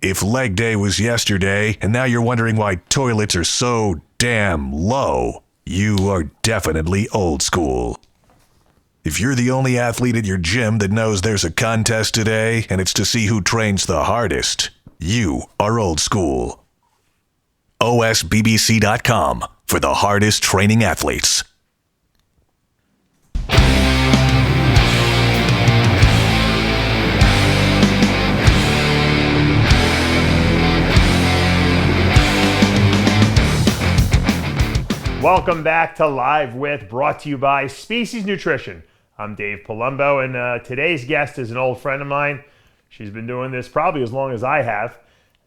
If leg day was yesterday and now you're wondering why toilets are so damn low, you are definitely old school. If you're the only athlete at your gym that knows there's a contest today and it's to see who trains the hardest, you are old school. OSBBC.com for the hardest training athletes. Welcome back to Live With, brought to you by Species Nutrition. I'm Dave Palumbo, and today's guest is an old friend of mine. She's been doing this probably as long as I have,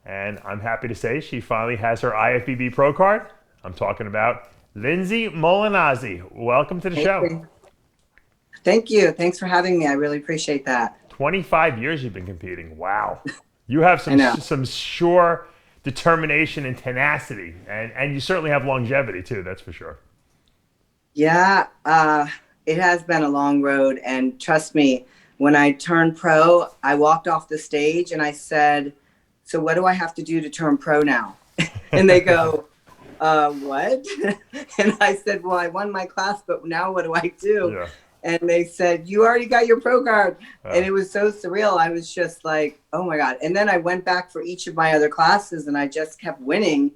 and I'm happy to say she finally has her IFBB Pro card. I'm talking about Lindsay Mulinazzi. Welcome to the show. Thank you. Thanks for having me. I really appreciate that. 25 years you've been competing. Wow. You have some sure determination and tenacity, and you certainly have longevity too, that's for sure. Yeah, it has been a long road, and trust me, when I turned pro, I walked off the stage and I said, so what do I have to do to turn pro now? And they go, what? And I said, well, I won my class, but now what do I do? Yeah. And they said, you already got your pro card. And it was so surreal. I was just like, oh my God. And then I went back for each of my other classes and I just kept winning.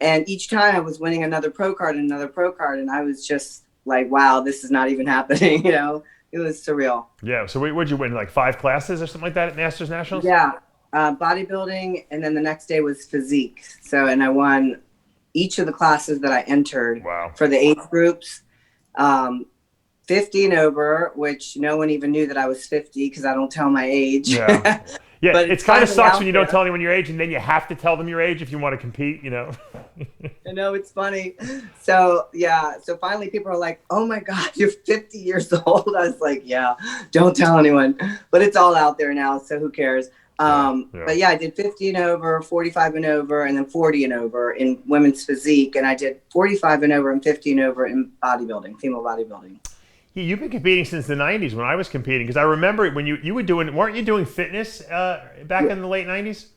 And each time I was winning another pro card and another pro card. And I was just like, wow, this is not even happening. You know, it was surreal. Yeah. So what'd you win? Like 5 classes or something like that at Masters Nationals? Yeah. Bodybuilding. And then the next day was physique. So, and I won each of the classes that I entered for the age groups. 50 and over, which no one even knew that I was 50 because I don't tell my age. Yeah, yeah. But it's kind of sucks when you don't tell anyone your age, and then you have to tell them your age if you want to compete, you know. I know, it's funny. So, yeah. So finally people are like, oh my God, you're 50 years old. I was like, yeah, don't tell anyone. But it's all out there now, so who cares? But yeah, I did 50 and over, 45 and over, and then 40 and over in women's physique. And I did 45 and over and 50 and over in bodybuilding, female bodybuilding. You've been competing since the 90s when I was competing, because I remember when you were doing, weren't you doing fitness back in the late 90s?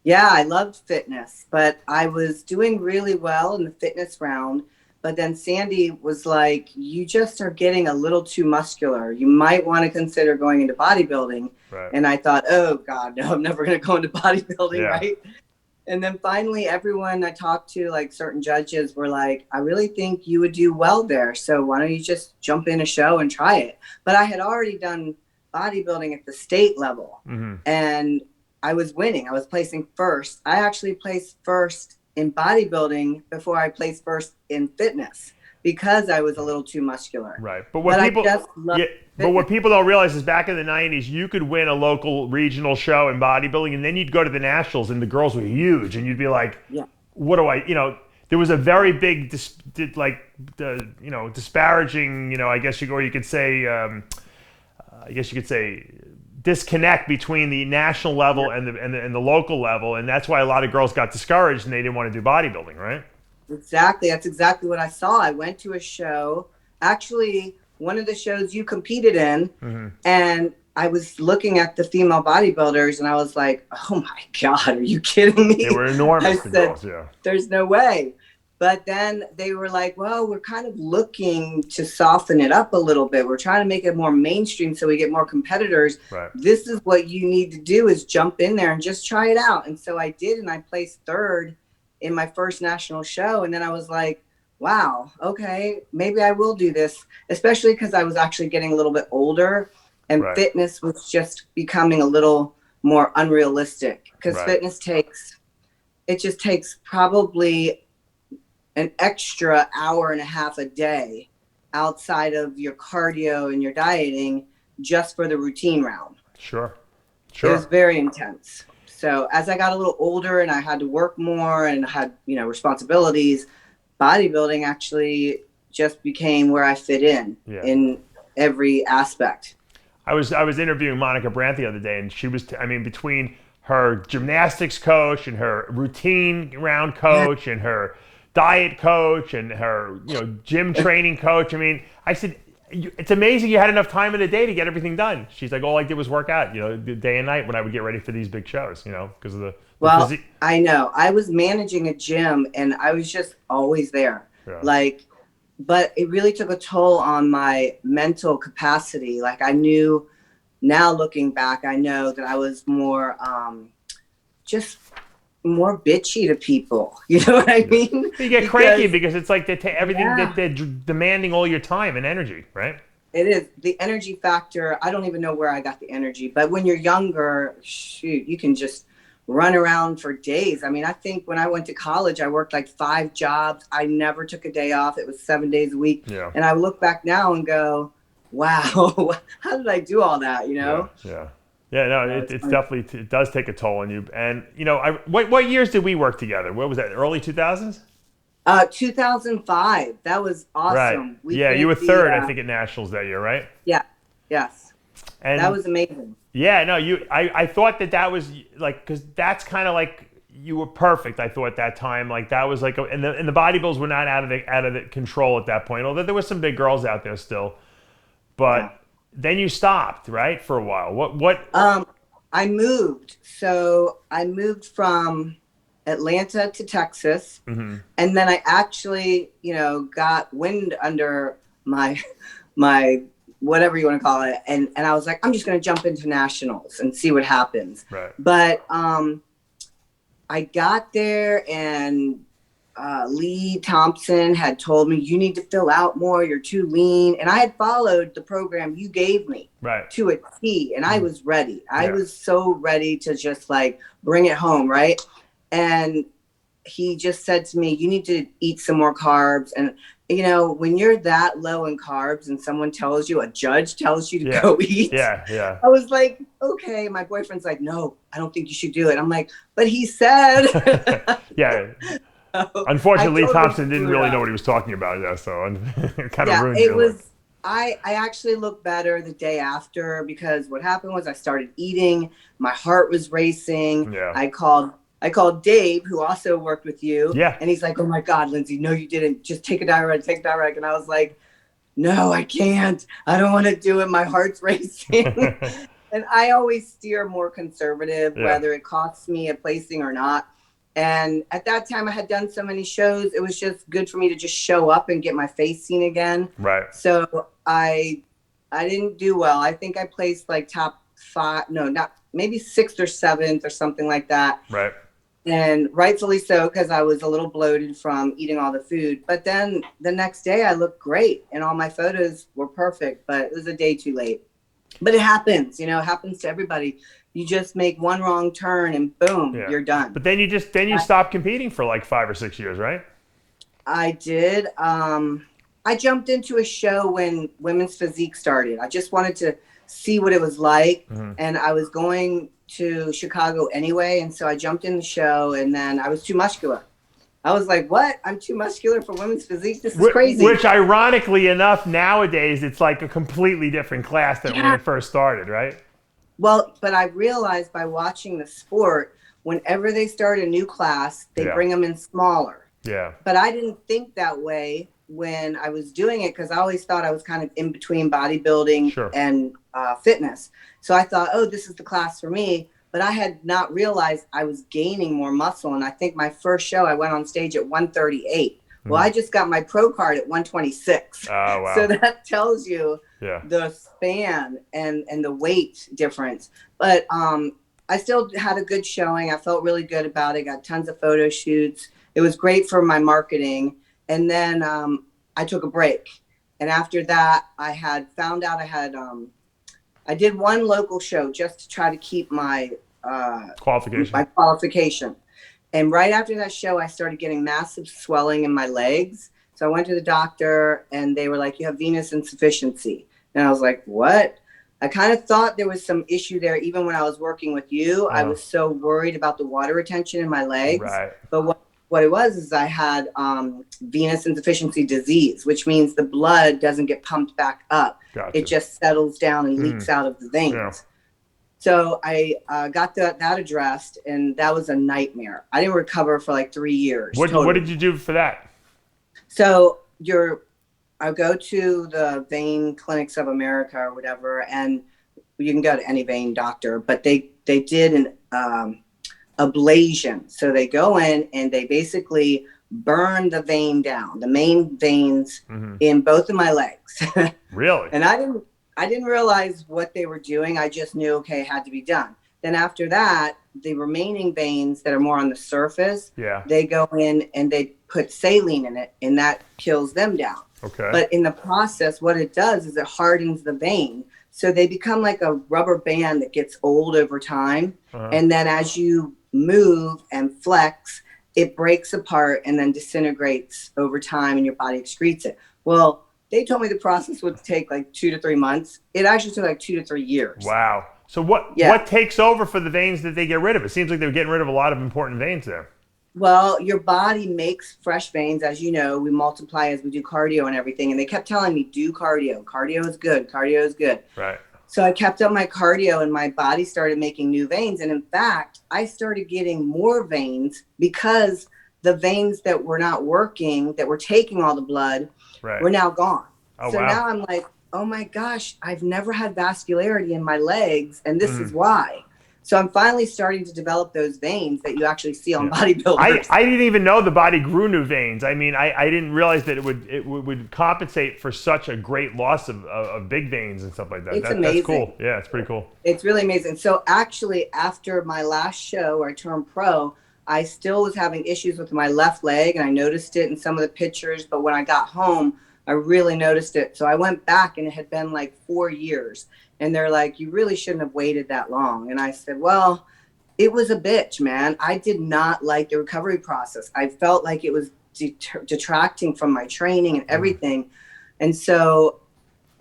Yeah, I loved fitness, but I was doing really well in the fitness round. But then Sandy was like, you just are getting a little too muscular. You might want to consider going into bodybuilding. Right. And I thought, oh God, no, I'm never going to go into bodybuilding, right? And then finally, everyone I talked to, like certain judges, were like, I really think you would do well there. So why don't you just jump in a show and try it? But I had already done bodybuilding at the state level. Mm-hmm. And I was winning. I was placing first. I actually placed first in bodybuilding before I placed first in fitness because I was a little too muscular. Right. But what people don't realize is back in the 90s, you could win a local regional show in bodybuilding, and then you'd go to the nationals, and the girls were huge, and you'd be like, what do I, there was a very big, disparaging, I guess you could say, disconnect between the national level and the local level, and that's why a lot of girls got discouraged and they didn't want to do bodybuilding, right? Exactly. That's exactly what I saw. I went to a show, actually one of the shows you competed in, mm-hmm. and I was looking at the female bodybuilders and I was like, oh my God, are you kidding me? They were enormous. I said, there's no way. But then they were like, well, we're kind of looking to soften it up a little bit. We're trying to make it more mainstream so we get more competitors. Right. This is what you need to do, is jump in there and just try it out. And so I did, and I placed third in my first national show. And then I was like, wow, okay, maybe I will do this, especially because I was actually getting a little bit older, and fitness was just becoming a little more unrealistic, because fitness takes probably an extra hour and a half a day outside of your cardio and your dieting just for the routine round. Sure. It was very intense. So as I got a little older and I had to work more and had, responsibilities, bodybuilding actually just became where I fit in every aspect. I was interviewing Monica Brandt the other day, and she was, between her gymnastics coach and her routine round coach and her diet coach and her, gym training coach. I said, it's amazing you had enough time in the day to get everything done. She's like, all I did was work out, the day and night when I would get ready for these big shows, because of the Well, physique. I know. I was managing a gym and I was just always there. Yeah. But it really took a toll on my mental capacity. Like I knew, now looking back, I know that I was more, just more bitchy to people. You know what I mean? You get cranky because it's like everything that they're demanding all your time and energy, right? It is the energy factor. I don't even know where I got the energy, but when you're younger, shoot, you can just run around for days. I mean, I think when I went to college, I worked like 5 jobs. I never took a day off. It was 7 days a week. Yeah. And I look back now and go, wow, how did I do all that? Yeah. No, it's definitely, it does take a toll on you. And, what years did we work together? What was that, early 2000s? 2005. That was awesome. Right. You were third, I think, at Nationals that year, right? Yeah. Yes. And that was amazing. Yeah, no, I thought that was like, because that's kind of like, you were perfect. I thought that time, like that was like, and the bodybuilders were not out of the control at that point, although there were some big girls out there still. But then you stopped, right, for a while. What? I moved. So I moved from Atlanta to Texas, and then I actually, got wind under my whatever you want to call it, and I was like, I'm just going to jump into nationals and see what happens. Right. But I got there, and Lee Thompson had told me, you need to fill out more, you're too lean. And I had followed the program you gave me to a T, and I was ready. I was so ready to just like bring it home, right? And he just said to me, you need to eat some more carbs. And when you're that low in carbs and someone tells you, a judge tells you to go eat. Yeah. I was like, okay. My boyfriend's like, no, I don't think you should do it. I'm like, but he said. Yeah. Unfortunately, Lee Thompson didn't really know what he was talking about. Yeah. So it kind of ruined your life. I actually looked better the day after, because what happened was I started eating. My heart was racing. Yeah. I called Dave, who also worked with you. Yeah. And he's like, oh my God, Lindsay, no, you didn't. Just take a diuretic. And I was like, no, I can't. I don't want to do it. My heart's racing. And I always steer more conservative, whether it costs me a placing or not. And at that time I had done so many shows. It was just good for me to just show up and get my face seen again. Right. So I didn't do well. I think I placed like top 5, no, not maybe 6th or 7th or something like that. Right. And rightfully so, because I was a little bloated from eating all the food. But then the next day I looked great and all my photos were perfect, but it was a day too late. But it happens, it happens to everybody. You just make one wrong turn and boom, you're done. But then you stopped competing for like 5 or 6 years, right? I did. I jumped into a show when Women's Physique started. I just wanted to see what it was like. And I was going to Chicago anyway. And so I jumped in the show, and then I was too muscular. I was like, what? I'm too muscular for Women's Physique? This is crazy. Which ironically enough, nowadays, it's like a completely different class than when it first started, right? Well, but I realized by watching the sport, whenever they start a new class, they bring them in smaller. Yeah. But I didn't think that way when I was doing it, because I always thought I was kind of in between bodybuilding and fitness. So I thought, oh, this is the class for me. But I had not realized I was gaining more muscle. And I think my first show, I went on stage at 138. Well, I just got my pro card at 126. Oh, wow. So that tells you the span and the weight difference. But I still had a good showing. I felt really good about it. Got tons of photo shoots. It was great for my marketing. And then I took a break. And after that, I had found out I did one local show just to try to keep my qualification. And right after that show, I started getting massive swelling in my legs. So I went to the doctor, and they were like, you have venous insufficiency. And I was like, what? I kind of thought there was some issue there. Even when I was working with you, I was so worried about the water retention in my legs. Right. But what it was is I had venous insufficiency disease, which means the blood doesn't get pumped back up. Gotcha. It just settles down and leaks out of the veins. Yeah. So I got that addressed, and that was a nightmare. I didn't recover for like 3 years. What did you do for that? So your I go to the Vein Clinics of America or whatever, and you can go to any vein doctor, but they did an ablation. So they go in and they basically burn the vein down, the main veins in both of my legs. Really? And I didn't realize what they were doing. I just knew, okay, it had to be done. Then after that, the remaining veins that are more on the surface, they go in and they put saline in it, and that kills them down. Okay. But in the process, what it does is it hardens the vein. So they become like a rubber band that gets old over time. And then as you move and flex, it breaks apart and then disintegrates over time and your body excretes it. Well, they told me the process would take like 2 to 3 months. It actually took like 2 to 3 years. Wow. So what takes over for the veins that they get rid of? It seems like they're getting rid of a lot of important veins there. Well, your body makes fresh veins. As you know, we multiply as we do cardio and everything. And they kept telling me, do cardio. Cardio is good. Cardio is good. Right. So I kept up my cardio and my body started making new veins. And in fact, I started getting more veins because the veins that were not working, that were taking all the blood, were now gone. Oh, so wow. now I'm like, oh my gosh, I've never had vascularity in my legs. And this is why. So I'm finally starting to develop those veins that you actually see on bodybuilders. I didn't even know the body grew new veins. I mean, I didn't realize that it would compensate for such a great loss of big veins and stuff like that. It's amazing. That's cool. Yeah, it's pretty cool. It's really amazing. So actually, after my last show where I turned pro, I still was having issues with my left leg, and I noticed it in some of the pictures. But when I got home, I really noticed it. So I went back, and it had been like 4 years. And they're like, you really shouldn't have waited that long. And I said, well, it was a bitch, man. I did not like the recovery process. I felt like it was detracting from my training and everything. And so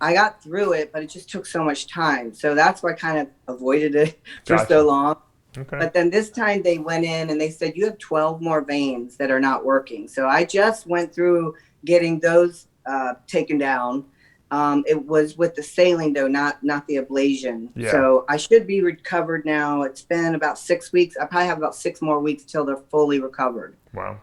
I got through it, but it just took so much time. So that's why I kind of avoided it for so long. Okay. But then this time they went in and they said, you have 12 more veins that are not working. So I just went through getting those taken down. It was with the saline though, not the ablation. Yeah. So I should be recovered now. It's been about 6 weeks. I probably have about 6 more weeks till they're fully recovered. Wow.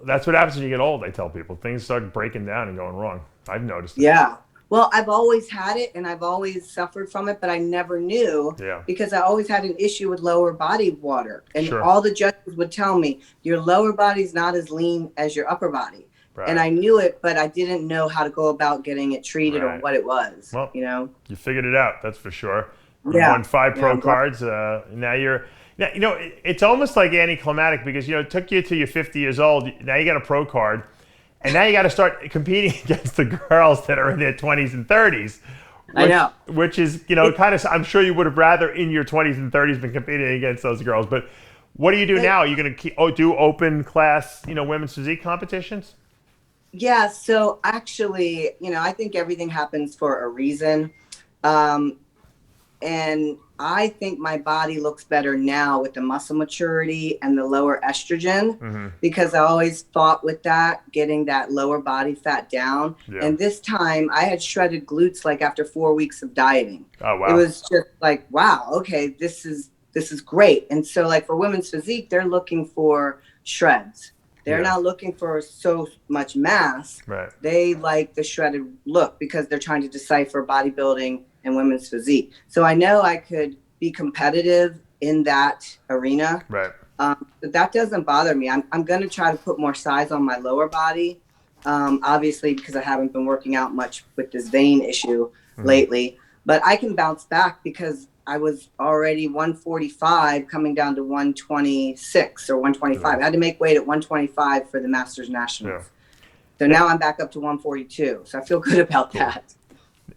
That's what happens when you get old. I tell people things start breaking down and going wrong. I've noticed it. Yeah. Well, I've always had it and I've always suffered from it, but I never knew because I always had an issue with lower body water. And all the judges would tell me, your lower body's not as lean as your upper body. Right. And I knew it, but I didn't know how to go about getting it treated or what it was. Well, you figured it out. That's for sure. You won 5 pro cards. Now you're, it's almost like anticlimactic because, it took you till you're 50 years old. Now you got a pro card. And now you got to start competing against the girls that are in their 20s and 30s. I know. Which is, kind of, I'm sure you would have rather in your 20s and 30s been competing against those girls. But what do you do now? Are you going to do open class, women's physique competitions? Yeah, so actually, I think everything happens for a reason. And I think my body looks better now with the muscle maturity and the lower estrogen because I always fought with that, getting that lower body fat down. Yeah. And this time I had shredded glutes like after 4 weeks of dieting. Oh, wow. It was just like, wow, okay, this is great. And so like for women's physique, they're looking for shreds. They're not looking for so much mass. Right. They like the shredded look because they're trying to decipher bodybuilding and women's physique. So I know I could be competitive in that arena. Right. But that doesn't bother me. I'm going to try to put more size on my lower body, obviously because I haven't been working out much with this vein issue lately. But I can bounce back because I was already 145 coming down to 126 or 125. I had to make weight at 125 for the Masters Nationals. Yeah. So now I'm back up to 142. So I feel good about that.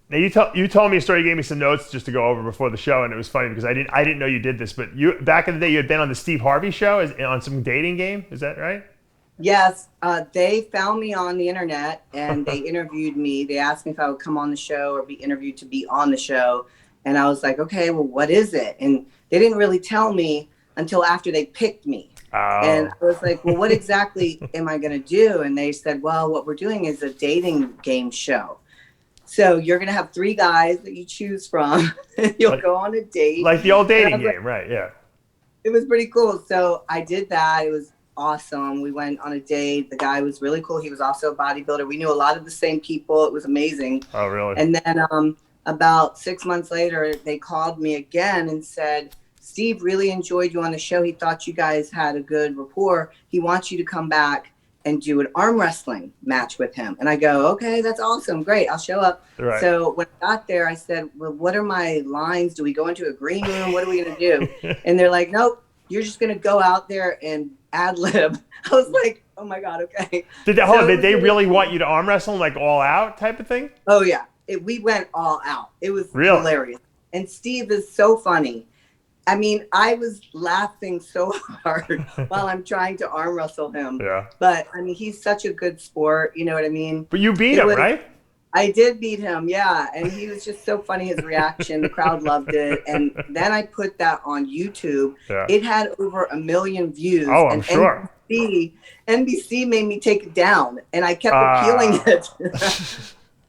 Now you told me a story. You gave me some notes just to go over before the show, and it was funny because I didn't know you did this. But you back in the day, you had been on the Steve Harvey show on some dating game. Is that right? Yes, they found me on the internet and they interviewed me. They asked me if I would come on the show or be interviewed to be on the show. And I was like, okay, well, what is it? And they didn't really tell me until after they picked me. Oh. And I was like, well, what exactly am I going to do? And they said, well, what we're doing is a dating game show. So you're going to have 3 guys that you choose from. You'll go on a date. Like the old dating game, right? Yeah. It was pretty cool. So I did that. It was awesome. We went on a date. The guy was really cool. He was also a bodybuilder. We knew a lot of the same people. It was amazing. Oh, really? And then about 6 months later, they called me again and said, Steve really enjoyed you on the show. He thought you guys had a good rapport. He wants you to come back and do an arm wrestling match with him. And I go, okay, that's awesome. Great. I'll show up. Right. So when I got there, I said, well, what are my lines? Do we go into a green room? What are we going to do? And they're like, nope, you're just going to go out there and ad lib. I was like, oh my God. Okay. Did they really want you to arm wrestle like all out type of thing? Oh yeah. We went all out. It was hilarious. And Steve is so funny. I mean, I was laughing so hard while I'm trying to arm wrestle him. Yeah. But I mean, he's such a good sport. You know what I mean? But you beat him, right? I did beat him, yeah. And he was just so funny, his reaction. The crowd loved it. And then I put that on YouTube. Yeah. It had over 1 million views. Oh, I'm sure. NBC made me take it down, and I kept appealing it.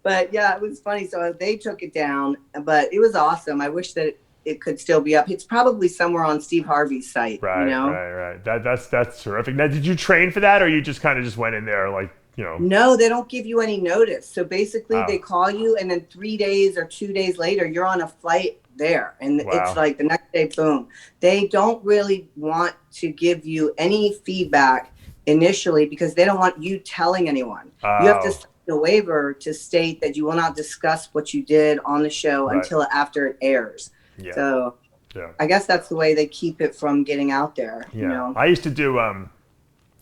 But yeah, it was funny. So they took it down, but it was awesome. I wish that it could still be up. It's probably somewhere on Steve Harvey's site. Right, you know? right. That's terrific. Now, did you train for that, or you just kind of just went in there like, you know? No, they don't give you any notice. So basically, they call you, and then 3 days or 2 days later, you're on a flight there, and it's like the next day, boom. They don't really want to give you any feedback initially because they don't want you telling anyone. You have to sign a waiver to state that you will not discuss what you did on the show until after it airs. Yeah. So I guess that's the way they keep it from getting out there. Yeah. You know? I used to do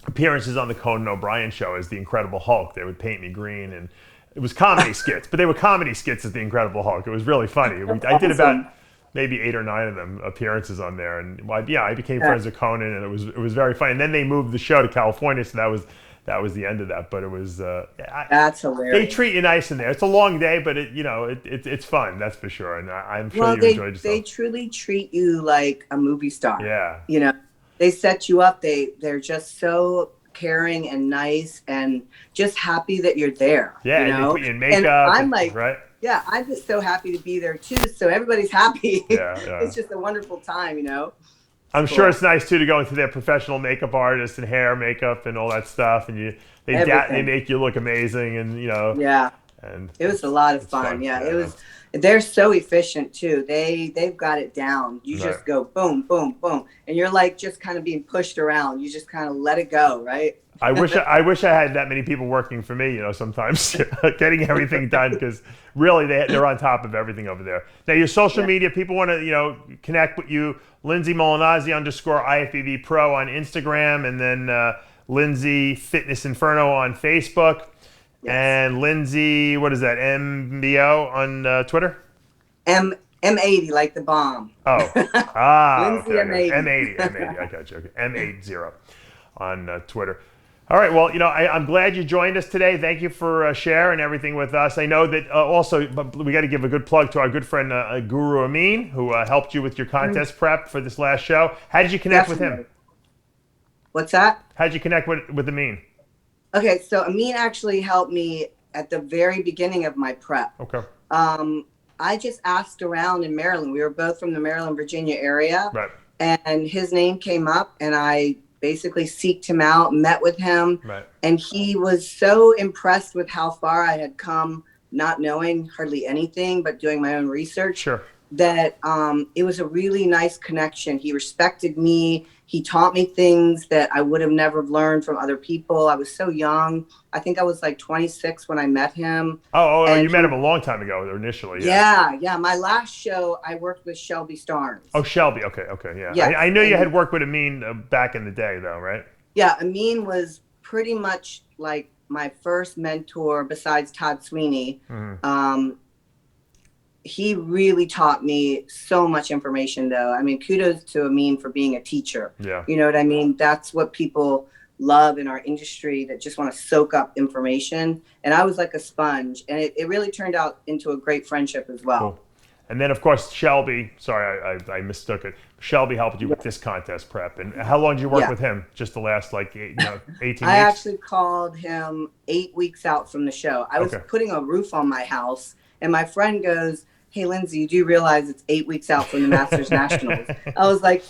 appearances on the Conan O'Brien show as the Incredible Hulk. They would paint me green, and it was comedy skits, but they were comedy skits as the Incredible Hulk. It was really funny. I did about maybe 8 or 9 of them appearances on there, and I became friends with Conan, and it was very funny. And then they moved the show to California, so that was the end of that. But it was that's hilarious. They treat you nice in there. It's a long day, but it's fun, that's for sure. And I'm sure you enjoyed yourself. They truly treat you like a movie star. Yeah. You know, they set you up. They're just so caring and nice and just happy that you're there. Yeah, you know? And they put you in makeup. And I'm like, right? Yeah, I'm just so happy to be there too. So everybody's happy. Yeah. It's just a wonderful time, you know. I'm sure it's nice too to go into their professional makeup artists and hair, makeup, and all that stuff, and they make you look amazing, and you know. Yeah. And it was a lot of fun. Yeah, it was. They're so efficient too. They've got it down. You just go boom, boom, boom, and you're like just kind of being pushed around. You just kind of let it go, right? I wish I had that many people working for me, you know, sometimes getting everything done, because really they're on top of everything over there. Now, your social media, people want to, you know, connect with you. Lindsay Mulinazzi _IFBB Pro on Instagram, and then Lindsay Fitness Inferno on Facebook, and Lindsay, what is that, MBO on Twitter? M80, like the bomb. Oh, Lindsay okay. M80, I got you. Okay, M80 on Twitter. All right, well, you know, I'm glad you joined us today. Thank you for sharing everything with us. I know that also, but we got to give a good plug to our good friend Guru Amin, who helped you with your contest prep for this last show. How did you connect with him? What's that? How did you connect with Amin? Okay, so Amin actually helped me at the very beginning of my prep. Okay. I just asked around in Maryland. We were both from the Maryland, Virginia area. Right. And his name came up, and I basically seeked him out, met with him, and he was so impressed with how far I had come, not knowing hardly anything, but doing my own research, that it was a really nice connection. He respected me. He taught me things that I would have never learned from other people. I was so young. I think I was like 26 when I met him. Oh, you met him a long time ago initially. Yeah. My last show, I worked with Shelby Starnes. Oh, Shelby. Okay, yeah. I know you had worked with Amin back in the day, though, right? Yeah, Amin was pretty much like my first mentor besides Todd Sweeney. Mm-hmm. He really taught me so much information, though. I mean, kudos to Amin for being a teacher. Yeah. You know what I mean? That's what people love in our industry, that just want to soak up information. And I was like a sponge, and it really turned out into a great friendship as well. Cool. And then, of course, Shelby, sorry, I mistook it. Shelby helped you with this contest prep. And how long did you work with him? Just the last, 18 weeks? I actually called him 8 weeks out from the show. I was putting a roof on my house, and my friend goes, "Hey, Lindsay, you do realize it's 8 weeks out from the Masters Nationals?" I was like,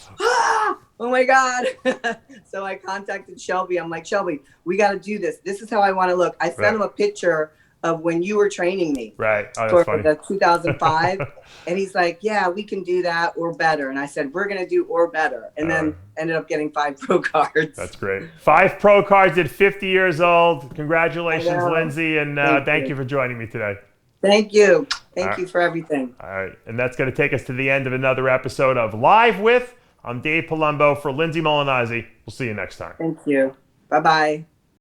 oh my God. So I contacted Shelby. I'm like, Shelby, we got to do this. This is how I want to look. I sent him a picture of when you were training me. Right. Oh, for that's funny. the 2005. And he's like, yeah, we can do that or better. And I said, we're going to do or better. And then ended up getting 5 pro cards. That's great. 5 pro cards at 50 years old. Congratulations, Lindsay. And thank you for joining me today. Thank you. Thank you for everything. All right. And that's going to take us to the end of another episode of Live With. I'm Dave Palumbo for Lindsay Mulinazzi. We'll see you next time. Thank you. Bye-bye.